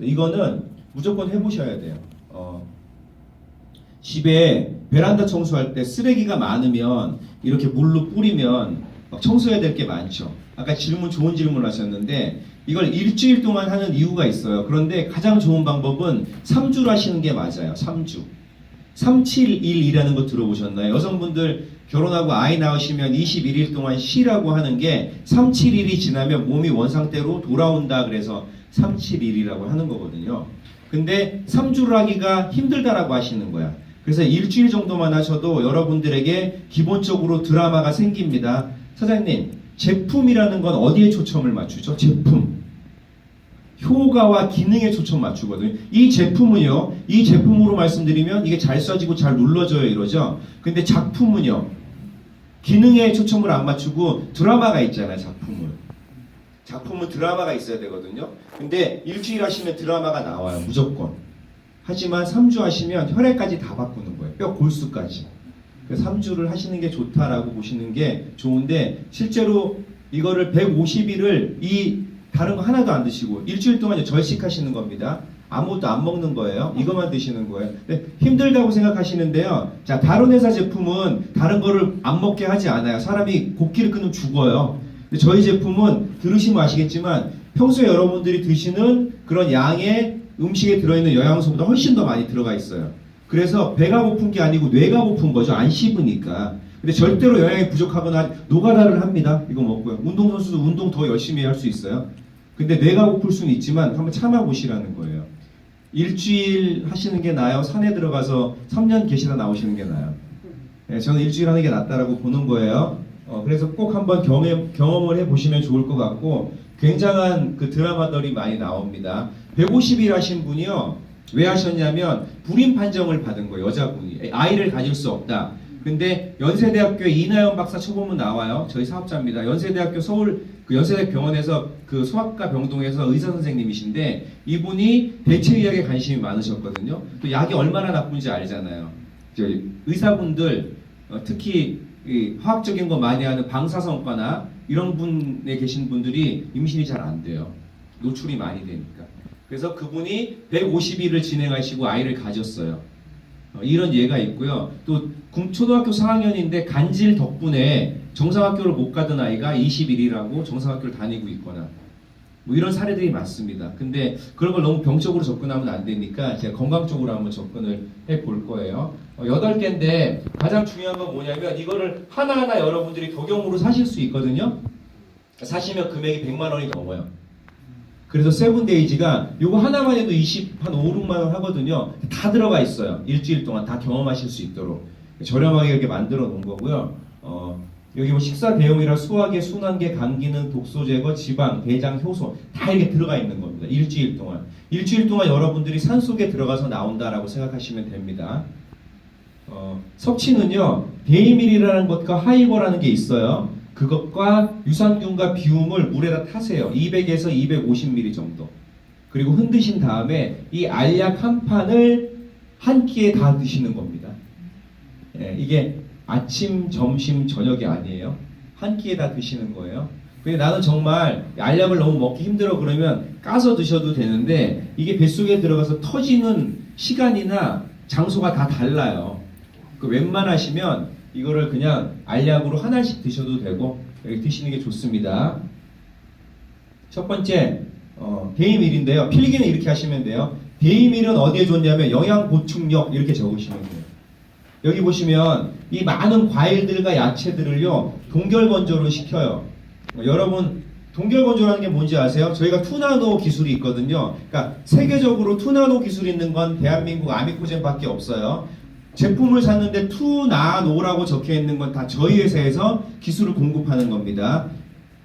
이거는 무조건 해보셔야 돼요. 집에 베란다 청소할 때 쓰레기가 많으면 이렇게 물로 뿌리면 막 청소해야 될 게 많죠. 아까 좋은 질문 하셨는데 이걸 일주일 동안 하는 이유가 있어요. 그런데 가장 좋은 방법은 3주를 하시는 게 맞아요. 3주. 371이라는 거 들어보셨나요? 여성분들 결혼하고 아이 낳으시면 21일 동안 쉬라고 하는 게 371이 지나면 몸이 원상태로 돌아온다 그래서 371이라고 하는 거거든요. 근데 3주를 하기가 힘들다라고 하시는 거야. 그래서 일주일 정도만 하셔도 여러분들에게 기본적으로 드라마가 생깁니다. 사장님, 제품이라는 건 어디에 초점을 맞추죠? 제품. 효과와 기능에 초점 맞추거든요. 이 제품은요, 이 제품으로 말씀드리면 이게 잘 써지고 잘 눌러져요 이러죠. 근데 작품은요, 기능에 초점을 안 맞추고 드라마가 있잖아요, 작품은. 작품은 드라마가 있어야 되거든요. 근데 일주일 하시면 드라마가 나와요, 무조건. 하지만 3주 하시면 혈액까지 다 바꾸는 거예요. 뼈 골수까지. 그래서 3주를 하시는 게 좋다라고 보시는 게 좋은데 실제로 이거를 150일을 다른 거 하나도 안 드시고 일주일 동안 절식하시는 겁니다. 아무것도 안 먹는 거예요. 이것만 드시는 거예요. 근데 힘들다고 생각하시는데요. 자, 다른 회사 제품은 다른 거를 안 먹게 하지 않아요. 사람이 곡기를 끊으면 죽어요. 근데 저희 제품은 들으시면 아시겠지만 평소에 여러분들이 드시는 그런 양의 음식에 들어있는 영양소보다 훨씬 더 많이 들어가 있어요. 그래서 배가 고픈 게 아니고 뇌가 고픈 거죠. 안 씹으니까. 근데 절대로 영양이 부족하거나 노가다를 합니다. 이거 먹고요. 운동선수도 운동 더 열심히 할 수 있어요. 근데 뇌가 고플 수는 있지만 한번 참아보시라는 거예요. 일주일 하시는 게 나아요? 산에 들어가서 3년 계시다 나오시는 게 나아요? 네, 저는 일주일 하는 게 낫다라고 보는 거예요. 그래서 꼭 한번 경험을 해보시면 좋을 것 같고 굉장한 그 드라마들이 많이 나옵니다. 150일 하신 분이요. 왜 하셨냐면 불임 판정을 받은 거예요. 여자분이. 아이를 가질 수 없다. 근데 연세대학교 이나연 박사 쳐보면 나와요. 저희 사업자입니다. 연세대학교 서울 그 연세대 병원에서 그 소아과 병동에서 의사 선생님이신데 이분이 대체의학에 관심이 많으셨거든요. 또 약이 얼마나 나쁜지 알잖아요. 의사분들 특히 화학적인 거 많이 하는 방사선과나 이런 분에 계신 분들이 임신이 잘 안 돼요. 노출이 많이 되니까. 그래서 그분이 150일을 진행하시고 아이를 가졌어요. 이런 예가 있고요. 또 초등학교 4학년인데 간질 덕분에 정상학교를 못 가던 아이가 21이라고 정상학교를 다니고 있거나 뭐 이런 사례들이 많습니다. 근데 그런 걸 너무 병적으로 접근하면 안 되니까 제가 건강적으로 한번 접근을 해 볼 거예요. 8개인데 가장 중요한 건 뭐냐면 이거를 하나하나 여러분들이 덕용으로 사실 수 있거든요. 사시면 금액이 100만 원이 넘어요. 그래서 세븐데이즈가 요거 하나만 해도 한 5, 6만 원 하거든요. 다 들어가 있어요. 일주일 동안 다 경험하실 수 있도록 저렴하게 이렇게 만들어 놓은 거고요. 여기 뭐 식사 대용이라 소화계, 순환계, 감기능, 독소 제거, 지방, 대장, 효소 다 이렇게 들어가 있는 겁니다. 일주일 동안. 일주일 동안 여러분들이 산속에 들어가서 나온다라고 생각하시면 됩니다. 섭취는요. 데이밀이라는 것과 하이버라는 게 있어요. 그것과 유산균과 비움을 물에다 타세요. 200에서 250ml 정도. 그리고 흔드신 다음에 이 알약 한 판을 한 끼에 다 드시는 겁니다. 이게 아침, 점심, 저녁이 아니에요. 한 끼에 다 드시는 거예요. 근데 나는 정말 알약을 너무 먹기 힘들어 그러면 까서 드셔도 되는데 이게 뱃속에 들어가서 터지는 시간이나 장소가 다 달라요. 웬만하시면 이거를 그냥 알약으로 하나씩 드셔도 되고 이렇게 드시는 게 좋습니다. 첫 번째 데이밀인데요. 필기는 이렇게 하시면 돼요. 데이밀은 어디에 좋냐면 영양 보충력 이렇게 적으시면 돼요. 여기 보시면 이 많은 과일들과 야채들을요 동결건조를 시켜요. 여러분 동결건조라는 게 뭔지 아세요? 저희가 투나노 기술이 있거든요. 그러니까 세계적으로 투나노 기술이 있는 건 대한민국 아미코젠밖에 없어요. 제품을 샀는데 투나노라고 적혀 있는 건 다 저희 회사에서 기술을 공급하는 겁니다.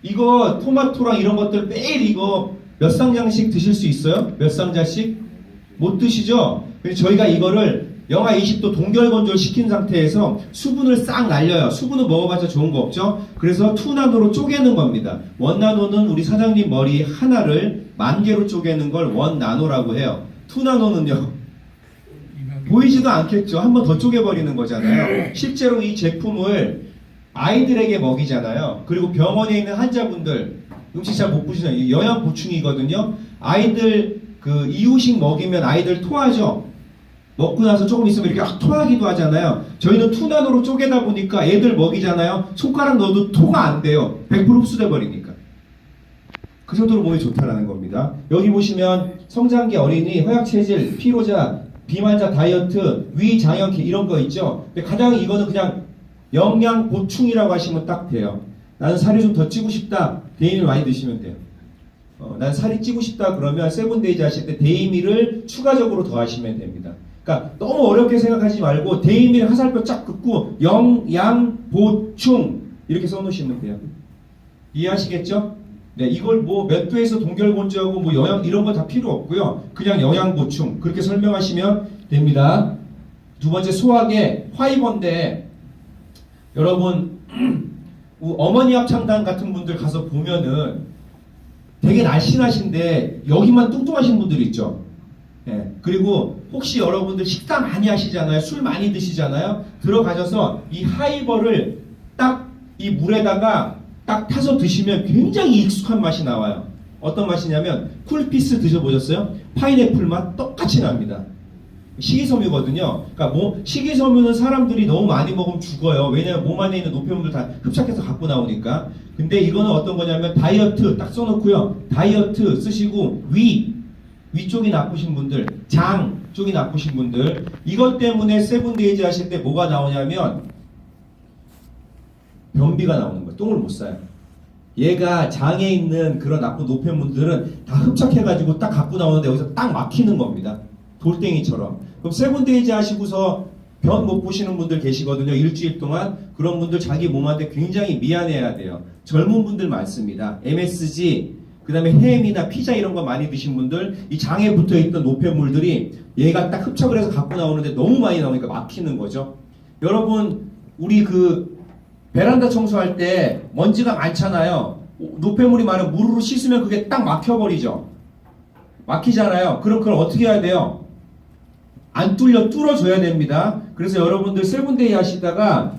이거 토마토랑 이런 것들 매일 이거 몇 상장씩 드실 수 있어요? 몇 상자씩? 못 드시죠? 그래서 저희가 이거를 영하 20도 동결건조를 시킨 상태에서 수분을 싹 날려요. 수분은 먹어봤자 좋은 거 없죠? 그래서 투나노로 쪼개는 겁니다. 원나노는 우리 사장님 머리 하나를 10,000개로 쪼개는 걸 원나노라고 해요. 투나노는요. 보이지도 않겠죠. 한 번 더 쪼개버리는 거잖아요. 실제로 이 제품을 아이들에게 먹이잖아요. 그리고 병원에 있는 환자분들 음식 잘 못 보시잖아요. 영양 보충이거든요. 아이들 그 이유식 먹이면 아이들 토하죠. 먹고 나서 조금 있으면 이렇게 막 토하기도 하잖아요. 저희는 투나노로 쪼개다 보니까 애들 먹이잖아요. 손가락 넣어도 토가 안 돼요. 100% 흡수돼 버리니까. 그 정도로 몸에 좋다라는 겁니다. 여기 보시면 성장기 어린이, 허약체질, 피로자, 비만자 다이어트, 위장염 이런 거 있죠. 근데 가장 이거는 그냥 영양 보충이라고 하시면 딱 돼요. 나는 살이 좀 더 찌고 싶다. 데이미를 많이 드시면 돼요. 난 살이 찌고 싶다 그러면 세븐데이즈 하실 때 데이미를 추가적으로 더 하시면 됩니다. 그러니까 너무 어렵게 생각하지 말고 데이미를 화살표 쫙 긋고 영양 보충 이렇게 써놓으시면 돼요. 이해하시겠죠? 네, 이걸 뭐 몇 도에서 동결건조하고 뭐 영양 이런 거 다 필요 없고요. 그냥 영양 보충 그렇게 설명하시면 됩니다. 두 번째 소화계 화이버인데 여러분 어머니 합창단 같은 분들 가서 보면은 되게 날씬하신데 여기만 뚱뚱하신 분들 있죠. 예, 그리고 혹시 여러분들 식사 많이 하시잖아요. 술 많이 드시잖아요. 들어가셔서 이 하이버를 딱 이 물에다가 딱 타서 드시면 굉장히 익숙한 맛이 나와요. 어떤 맛이냐면 쿨피스 드셔보셨어요? 파인애플 맛 똑같이 납니다. 식이섬유거든요. 그러니까 식이섬유는 사람들이 너무 많이 먹으면 죽어요. 왜냐하면 몸 안에 있는 노폐물들 다 흡착해서 갖고 나오니까. 근데 이거는 어떤 거냐면 다이어트 딱 써놓고요. 다이어트 쓰시고 위 쪽이 나쁘신 분들, 장 쪽이 나쁘신 분들 이것 때문에 세븐데이즈 하실 때 뭐가 나오냐면 변비가 나오는 거예요. 똥을 못 싸요. 얘가 장에 있는 그런 나쁜 노폐물들은 다 흡착해가지고 딱 갖고 나오는데 여기서 딱 막히는 겁니다. 돌덩이처럼. 그럼 세븐데이즈 하시고서 변 못 보시는 분들 계시거든요. 일주일 동안. 그런 분들 자기 몸한테 굉장히 미안해야 돼요. 젊은 분들 많습니다. MSG, 그 다음에 햄이나 피자 이런 거 많이 드신 분들 이 장에 붙어있던 노폐물들이 얘가 딱 흡착을 해서 갖고 나오는데 너무 많이 나오니까 막히는 거죠. 여러분 우리 그 베란다 청소할 때 먼지가 많잖아요. 노폐물이 많으면 물으로 씻으면 그게 딱 막혀버리죠. 막히잖아요. 그럼 그걸 어떻게 해야 돼요? 안 뚫어줘야 됩니다. 그래서 여러분들 세븐데이 하시다가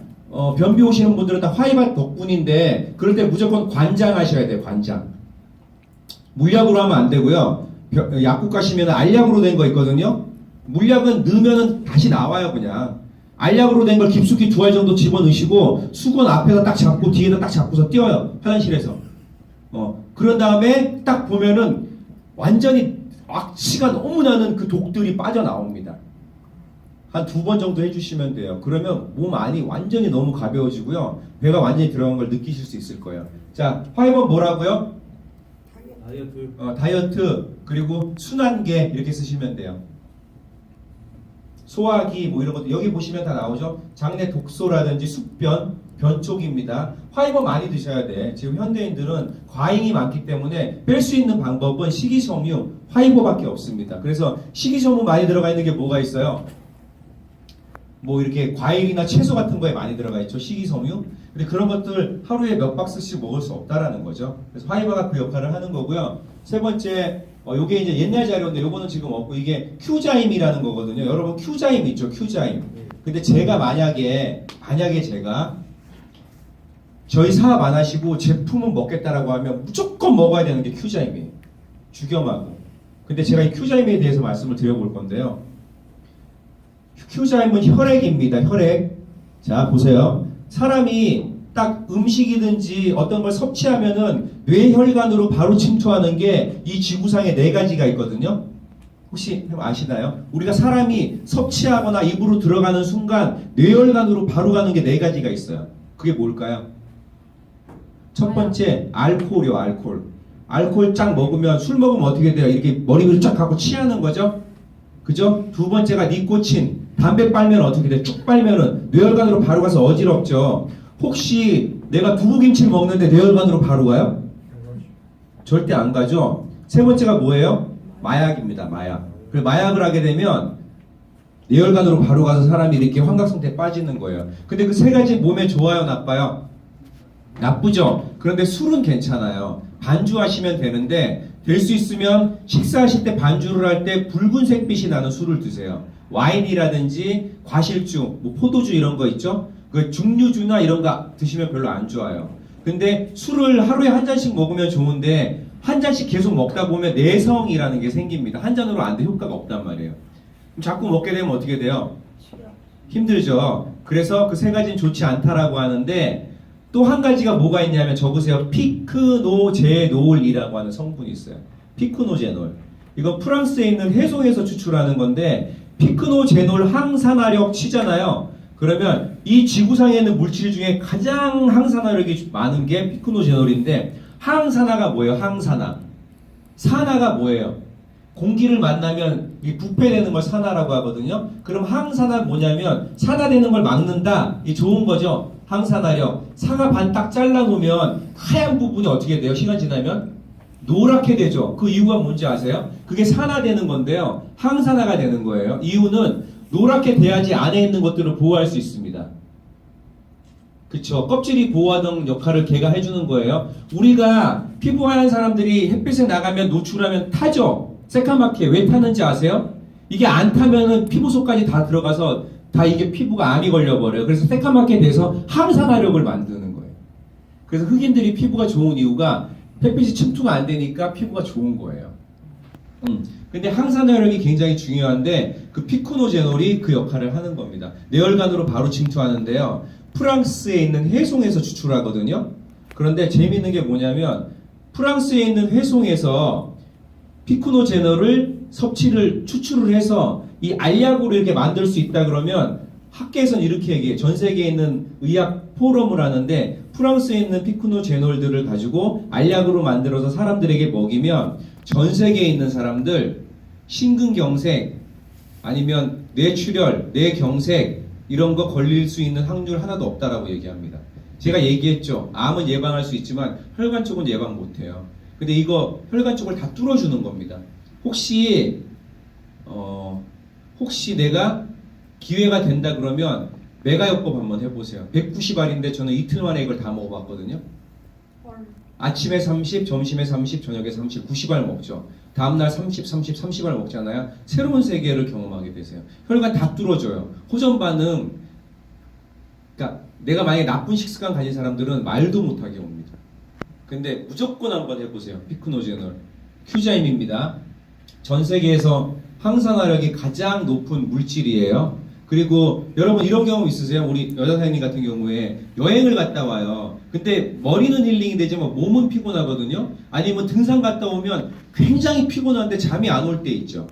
변비 오시는 분들은 다 화이밭 덕분인데 그럴 때 무조건 관장 하셔야 돼요. 관장. 물약으로 하면 안 되고요. 약국 가시면 알약으로 된 거 있거든요. 물약은 넣으면 다시 나와요. 그냥. 알약으로 된 걸 깊숙이 2알 정도 집어넣으시고 수건 앞에다 딱 잡고 뒤에다 딱 잡고서 띄워요. 화장실에서. 그런 다음에 딱 보면은 완전히 악취가 너무 나는 그 독들이 빠져나옵니다. 한 2번 정도 해주시면 돼요. 그러면 몸 안이 완전히 너무 가벼워지고요. 배가 완전히 들어간 걸 느끼실 수 있을 거예요. 자, 화이버 뭐라고요? 다이어트 그리고 순환계 이렇게 쓰시면 돼요. 소화기 뭐 이런 것도 여기 보시면 다 나오죠. 장내 독소라든지 숙변, 변촉입니다. 화이버 많이 드셔야 돼. 지금 현대인들은 과잉이 많기 때문에 뺄 수 있는 방법은 식이섬유, 화이버밖에 없습니다. 그래서 식이섬유 많이 들어가 있는 게 뭐가 있어요? 뭐 이렇게 과일이나 채소 같은 거에 많이 들어가 있죠. 식이섬유. 근데 그런 것들 하루에 몇 박스씩 먹을 수 없다라는 거죠. 그래서 화이버가 그 역할을 하는 거고요. 세 번째 요게 이제 옛날 자료인데 요거는 지금 없고 이게 큐자임이라는 거거든요. 여러분 큐자임 있죠. 큐자임. 근데 제가 만약에 제가 저희 사업 안 하시고 제품은 먹겠다라고 하면 무조건 먹어야 되는 게 큐자임이에요. 죽염하고. 근데 제가 이 큐자임에 대해서 말씀을 드려볼 건데요. 큐자임은 혈액입니다. 혈액. 자 보세요. 사람이 딱 음식이든지 어떤 걸 섭취하면은 뇌혈관으로 바로 침투하는 게 이 지구상에 4가지가 있거든요. 혹시 아시나요? 우리가 사람이 섭취하거나 입으로 들어가는 순간 뇌혈관으로 바로 가는 게 4가지가 있어요. 그게 뭘까요? 첫 번째 알코올이요. 알코올 쫙 먹으면 술 먹으면 어떻게 돼요? 이렇게 머리 위로 쫙 갖고 취하는 거죠. 그죠? 두 번째가 니코틴. 담배 빨면 어떻게 돼? 쭉 빨면은 뇌혈관으로 바로 가서 어지럽죠. 혹시 내가 두부김치를 먹는데 뇌혈관으로 바로 가요? 절대 안 가죠. 세 번째가 뭐예요? 마약입니다. 마약. 그래서 마약을 하게 되면 뇌혈관으로 바로 가서 사람이 이렇게 환각 상태에 빠지는 거예요. 근데 그 3가지 몸에 좋아요, 나빠요? 나쁘죠. 그런데 술은 괜찮아요. 반주하시면 되는데 될 수 있으면 식사하실 때 반주를 할 때 붉은색 빛이 나는 술을 드세요. 와인이라든지 과실주, 뭐 포도주 이런 거 있죠? 그 증류주나 이런 거 드시면 별로 안 좋아요. 근데 술을 하루에 한 잔씩 먹으면 좋은데 한 잔씩 계속 먹다 보면 내성이라는 게 생깁니다. 한 잔으로 안 돼 효과가 없단 말이에요. 그럼 자꾸 먹게 되면 어떻게 돼요? 힘들죠. 그래서 그 세 가지는 좋지 않다라고 하는데 또 한 가지가 뭐가 있냐면 적으세요. 피크노제놀이라고 하는 성분이 있어요. 피크노제놀. 이건 프랑스에 있는 해송에서 추출하는 건데 피크노제놀 항산화력 치잖아요. 그러면 이 지구상에 있는 물질 중에 가장 항산화력이 많은 게 피크노제놀인데 항산화가 뭐예요? 항산화. 산화가 뭐예요? 공기를 만나면 이 부패되는 걸 산화라고 하거든요. 그럼 항산화 뭐냐면 산화되는 걸 막는다. 이 좋은 거죠. 항산화력. 사과 반 딱 잘라놓으면 하얀 부분이 어떻게 돼요? 시간 지나면 노랗게 되죠. 그 이유가 뭔지 아세요? 그게 산화되는 건데요. 항산화가 되는 거예요. 이유는 노랗게 돼야지 안에 있는 것들을 보호할 수 있습니다. 그쵸. 껍질이 보호하던 역할을 걔가 해주는 거예요. 우리가 피부 하얀 사람들이 햇빛에 나가면 노출하면 타죠. 새까맣게. 왜 타는지 아세요? 이게 안 타면은 피부 속까지 다 들어가서 다 이게 피부가 암이 걸려버려요. 그래서 새까맣게 돼서 항산화력을 만드는 거예요. 그래서 흑인들이 피부가 좋은 이유가 햇빛이 침투가 안 되니까 피부가 좋은 거예요. 근데 항산화력이 굉장히 중요한데 그 피크노제놀이 그 역할을 하는 겁니다. 뇌혈관으로 바로 침투하는데요. 프랑스에 있는 해송에서 추출하거든요. 그런데 재미있는 게 뭐냐면 프랑스에 있는 해송에서 피크노제놀을 추출을 해서 이 알약으로 이렇게 만들 수 있다 그러면 학계에서는 이렇게 얘기해요. 전 세계에 있는 의학 포럼을 하는데 프랑스에 있는 피크노제놀들을 가지고 알약으로 만들어서 사람들에게 먹이면 전 세계에 있는 사람들 심근경색 아니면 뇌출혈, 뇌경색 이런 거 걸릴 수 있는 확률 하나도 없다라고 얘기합니다. 제가 얘기했죠. 암은 예방할 수 있지만 혈관 쪽은 예방 못해요. 근데 이거 혈관 쪽을 다 뚫어주는 겁니다. 혹시 내가 기회가 된다 그러면 메가요법 한번 해보세요. 190알인데 저는 이틀 만에 이걸 다 먹어봤거든요. 아침에 30, 점심에 30, 저녁에 30, 90알 먹죠. 다음날 30, 30알 먹잖아요. 새로운 세계를 경험하게 되세요. 혈관 다 뚫어져요. 호전 반응. 그러니까 내가 만약에 나쁜 식습관 가진 사람들은 말도 못하게 옵니다. 근데 무조건 한번 해보세요. 피크노제놀. 큐자임입니다. 전 세계에서 항산화력이 가장 높은 물질이에요. 그리고 여러분 이런 경험 있으세요? 우리 여자 사장님 같은 경우에 여행을 갔다 와요. 근데 머리는 힐링이 되지만 몸은 피곤하거든요. 아니면 등산 갔다 오면 굉장히 피곤한데 잠이 안 올 때 있죠.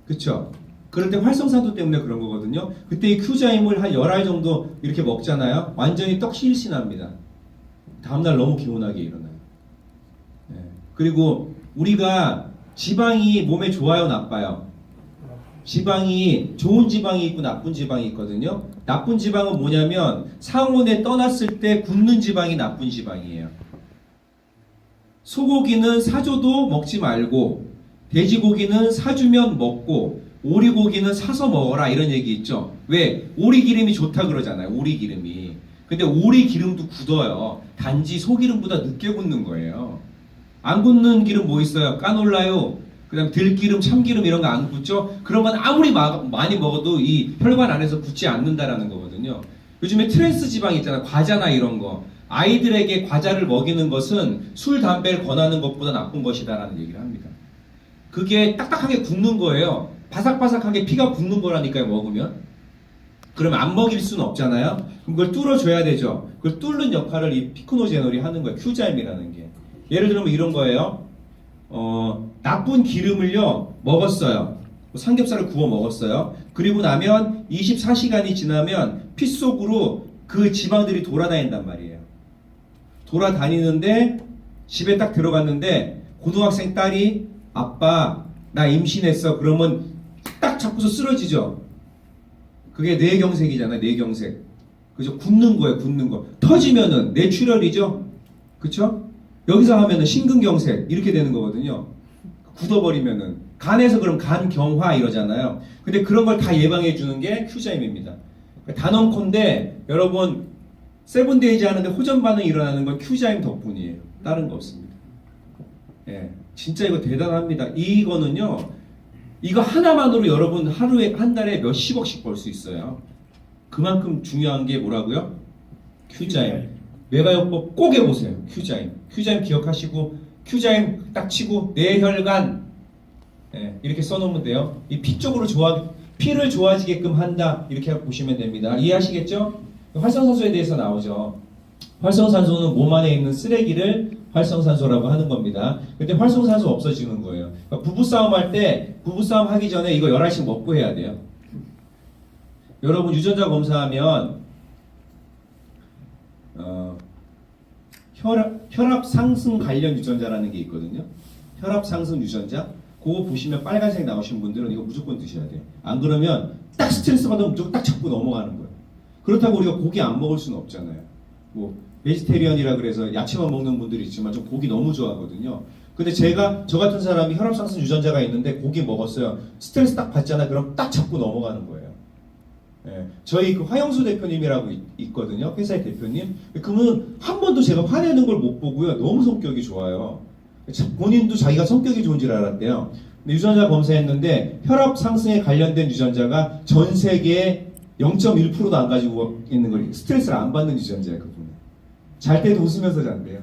그쵸? 그럴 때 활성산소 때문에 그런 거거든요. 그때 이 큐자임을 한 10알 정도 이렇게 먹잖아요. 완전히 떡실신합니다. 다음날 너무 개운하게 일어나요. 네. 그리고 우리가 지방이 몸에 좋아요, 나빠요? 지방이 좋은 지방이 있고 나쁜 지방이 있거든요. 나쁜 지방은 뭐냐면 상온에 떠났을 때 굳는 지방이 나쁜 지방이에요. 소고기는 사줘도 먹지 말고 돼지고기는 사주면 먹고 오리고기는 사서 먹어라 이런 얘기 있죠. 왜? 오리기름이 좋다 그러잖아요. 오리기름이. 근데 오리기름도 굳어요. 단지 소기름보다 늦게 굳는 거예요. 안 굳는 기름 뭐 있어요? 까놀라요. 그 다음 들기름, 참기름 이런 거 안 굳죠? 그러면 아무리 많이 먹어도 이 혈관 안에서 굳지 않는다라는 거거든요. 요즘에 트랜스 지방 있잖아. 과자나 이런 거. 아이들에게 과자를 먹이는 것은 술, 담배를 권하는 것보다 나쁜 것이다라는 얘기를 합니다. 그게 딱딱하게 굳는 거예요. 바삭바삭하게 피가 굳는 거라니까요, 먹으면. 그러면 안 먹일 수는 없잖아요. 그럼 그걸 뚫어줘야 되죠. 그걸 뚫는 역할을 이 피크노제놀이 하는 거예요. 큐자임이라는 게. 예를 들면 이런 거예요. 나쁜 기름을요 먹었어요. 삼겹살을 구워 먹었어요. 그리고 나면 24시간이 지나면 피 속으로 그 지방들이 돌아다닌단 말이에요. 돌아다니는데 집에 딱 들어갔는데 고등학생 딸이 아빠 나 임신했어 그러면 딱 잡고서 쓰러지죠. 그게 뇌경색이잖아요. 뇌경색. 그죠? 굳는 거예요. 굳는 거. 터지면은 뇌출혈이죠. 그쵸? 여기서 하면은 심근경색 이렇게 되는 거거든요. 굳어버리면은 간에서 그럼 간경화 이러잖아요. 근데 그런 걸 다 예방해 주는 게 큐자임입니다. 단언컨대 여러분 세븐데이즈 하는데 호전 반응이 일어나는 건 큐자임 덕분이에요. 다른 거 없습니다. 예, 진짜 이거 대단합니다. 이거는요, 이거 하나만으로 여러분 하루에 한 달에 몇십억씩 벌 수 있어요. 그만큼 중요한 게 뭐라고요? 큐자임. 메가요법 꼭 해보세요. 큐자임 기억하시고 큐자임 딱 치고 뇌혈관 이렇게 써놓으면 돼요. 이 피 쪽으로 피를 좋아지게끔 한다 이렇게 보시면 됩니다. 이해하시겠죠? 활성산소에 대해서 나오죠. 활성산소는 몸 안에 있는 쓰레기를 활성산소라고 하는 겁니다. 근데 활성산소 없어지는 거예요. 그러니까 부부싸움 할 때 부부싸움 하기 전에 이거 11씩 먹고 해야 돼요. 여러분 유전자 검사하면 혈압 상승 관련 유전자라는 게 있거든요. 혈압 상승 유전자. 그거 보시면 빨간색 나오신 분들은 이거 무조건 드셔야 돼요. 안 그러면 딱 스트레스 받으면 무조건 딱 잡고 넘어가는 거예요. 그렇다고 우리가 고기 안 먹을 수는 없잖아요. 뭐 베지테리언이라 그래서 야채만 먹는 분들이 있지만 좀 고기 너무 좋아하거든요. 근데 저 같은 사람이 혈압 상승 유전자가 있는데 고기 먹었어요. 스트레스 딱 받잖아요. 그럼 딱 잡고 넘어가는 거예요. 저희 그 화영수 대표님이라고 있거든요. 회사의 대표님. 그분은 한 번도 제가 화내는 걸 못 보고요. 너무 성격이 좋아요. 본인도 자기가 성격이 좋은 줄 알았대요. 근데 유전자 검사했는데 혈압 상승에 관련된 유전자가 전 세계에 0.1%도 안 가지고 있는 걸 스트레스를 안 받는 유전자예요. 그분은. 잘 때도 웃으면서 잔대요.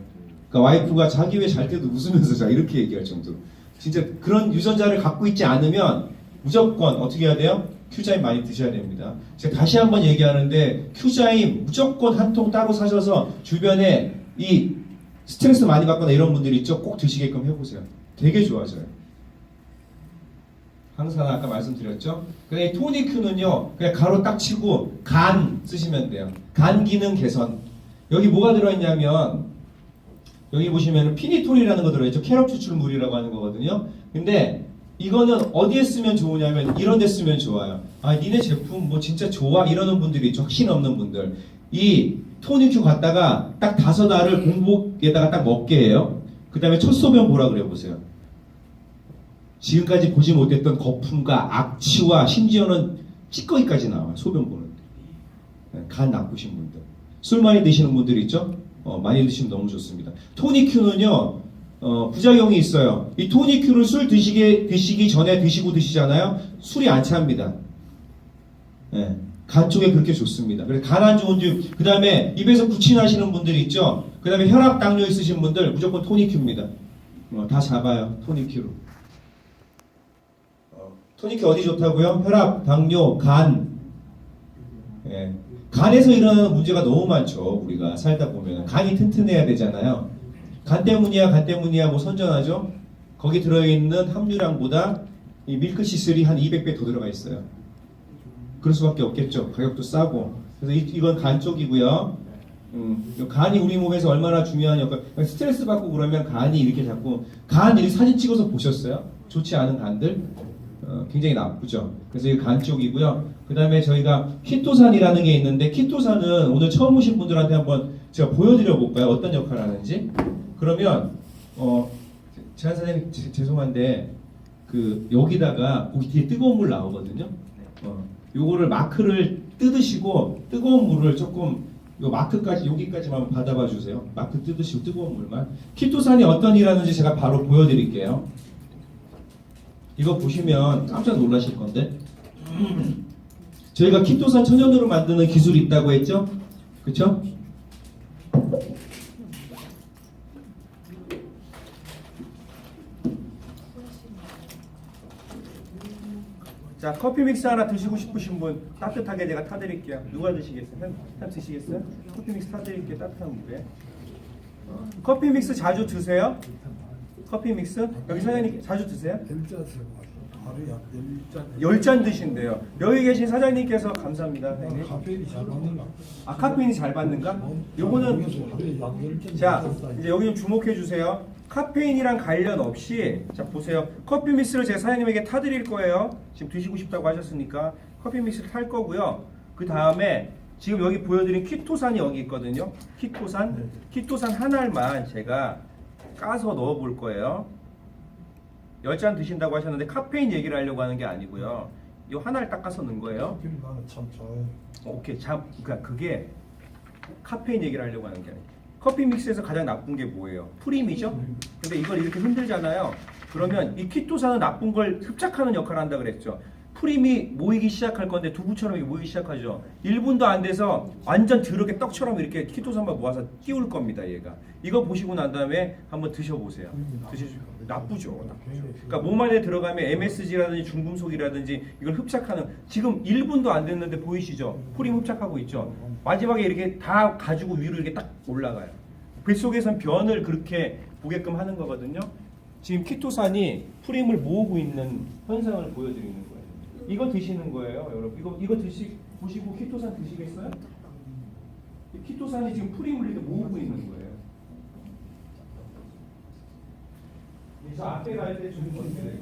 그러니까 와이프가 자기 왜 잘 때도 웃으면서 자 이렇게 얘기할 정도로. 진짜 그런 유전자를 갖고 있지 않으면 무조건 어떻게 해야 돼요? 큐자임 많이 드셔야 됩니다. 제가 다시 한번 얘기하는데 큐자임 무조건 한 통 따로 사셔서 주변에 이 스트레스 많이 받거나 이런 분들이 있죠? 꼭 드시게끔 해보세요. 되게 좋아져요. 항상 아까 말씀드렸죠? 그래 토니큐는요 그냥 가로 딱 치고 간 쓰시면 돼요. 간 기능 개선. 여기 뭐가 들어있냐면 여기 보시면 피니톨이라는 거 들어있죠. 캐럿 추출물이라고 하는 거거든요. 근데 이거는 어디에 쓰면 좋으냐면 이런 데 쓰면 좋아요. 아 니네 제품 뭐 진짜 좋아 이러는 분들이 있죠. 확신 없는 분들. 이 토니큐 갖다가 딱 5알을 공복에다가 딱 먹게 해요. 그 다음에 첫 소변 보라 그래 보세요. 지금까지 보지 못했던 거품과 악취와 심지어는 찌꺼기까지 나와요. 소변 보는데. 간 나쁘신 분들. 술 많이 드시는 분들이 있죠? 많이 드시면 너무 좋습니다. 토니큐는요. 부작용이 있어요. 이 토니큐를 술 드시기 전에 드시잖아요. 술이 안 찹니다. 간 쪽에 그렇게 좋습니다. 그래서 간 안 좋은 그 다음에 입에서 구취나시는 분들이 있죠. 그 다음에 혈압, 당뇨 있으신 분들 무조건 토니큐입니다. 다 잡아요. 토니큐로. 토니큐 어디 좋다고요? 혈압, 당뇨, 간. 간에서 일어나는 문제가 너무 많죠. 우리가 살다 보면 간이 튼튼해야 되잖아요. 간 때문이야 뭐 선전하죠. 거기 들어있는 함유량보다 이 밀크시슬이 한 200배 더 들어가 있어요. 그럴 수밖에 없겠죠. 가격도 싸고. 그래서 이건 간 쪽이고요. 간이 우리 몸에서 얼마나 중요한 역할. 스트레스 받고 그러면 간이 이렇게 자꾸 이 사진 찍어서 보셨어요? 좋지 않은 간들 굉장히 나쁘죠. 그래서 이 간 쪽이고요. 그 다음에 저희가 키토산이라는 게 있는데 키토산은 오늘 처음 오신 분들한테 한번 제가 보여드려 볼까요? 어떤 역할을 하는지. 그러면 제한 사장님 죄송한데 그 여기다가 거기 뒤에 뜨거운 물 나오거든요. 요거를 마크를 뜯으시고 뜨거운 물을 조금 요 마크까지 여기까지만 받아봐 주세요. 마크 뜯으시고 뜨거운 물만. 키토산이 어떤 일을 하는지 제가 바로 보여드릴게요. 이거 보시면 깜짝 놀라실 건데 저희가 키토산 천연으로 만드는 기술이 있다고 했죠? 그쵸? 자, 커피 믹스 하나 드시고 싶으신 분 따뜻하게 제가 타드릴게요. 누가 드시겠어요? 한 드시겠어요? 커피 믹스 타드릴게요. 따뜻한 물에. 커피 믹스 자주 드세요? 커피 믹스? 여기 사장님 자주 드세요? 10잔 드신대요. 여기 계신 사장님께서 감사합니다. 카페인이 잘 받는가? 아, 카페인이 잘 받는가? 요거는 자, 이제 여기 좀 주목해 주세요. 카페인이랑 관련 없이 자 보세요. 커피 믹스를 제가 사장님에게 타드릴 거예요. 지금 드시고 싶다고 하셨으니까 커피 믹스를 탈 거고요. 그 다음에 지금 여기 보여드린 키토산이 여기 있거든요. 키토산 한 알만 제가 까서 넣어 볼 거예요. 10잔 드신다고 하셨는데 카페인 얘기를 하려고 하는 게 아니고요. 이 하나를 닦아서 넣은 거예요. 나는 참 좋아요. 오케이. 그러니까 그게 카페인 얘기를 하려고 하는 게 아니에요. 커피 믹스에서 가장 나쁜 게 뭐예요? 프림이죠? 근데 이걸 이렇게 흔들잖아요. 그러면 이 키토산은 나쁜 걸 흡착하는 역할을 한다 그랬죠. 프림이 모이기 시작할 건데 두부처럼 이게 모이기 시작하죠. 1분도 안 돼서 완전 더럽게 떡처럼 이렇게 키토산만 모아서 띄울 겁니다. 얘가. 이거 보시고 난 다음에 한번 드셔보세요. 드시죠. 나쁘죠. 그러니까 몸 안에 들어가면 MSG라든지 중금속이라든지 이걸 흡착하는 지금 1분도 안 됐는데 보이시죠? 프림 흡착하고 있죠. 마지막에 이렇게 다 가지고 위로 이렇게 딱 올라가요. 뱃속에선 변을 그렇게 보게끔 하는 거거든요. 지금 키토산이 프림을 모으고 있는 현상을 보여드리는 거예요. 이거 드시는 거예요, 여러분. 이거 보시고 키토산 드시겠어요? 키토산이 지금 프림을 이렇게 모으고 있는 거예요. 저 앞에 갈 때 주는 건데.